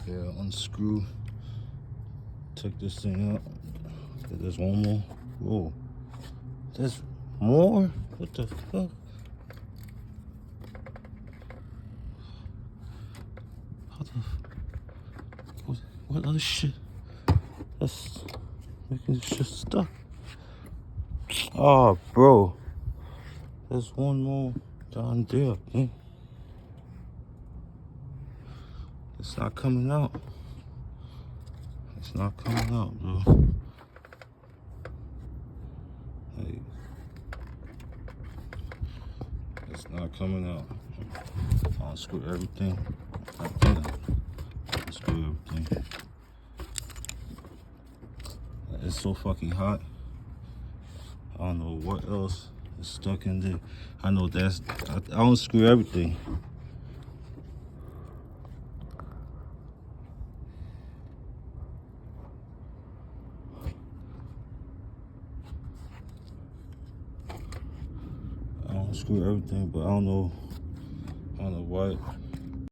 Yeah, unscrew. Take this thing out. There's one more. Whoa. There's more? What the fuck? How the... What other shit? That's making this shit stuck. Oh, bro. There's one more down there, man. It's not coming out. It's not coming out, bro. Hey. It's not coming out. I'll unscrew everything. Unscrew everything. It's so fucking hot. I don't know what else is stuck in there. I know that's... I unscrew everything. I unscrew everything, but I don't know what.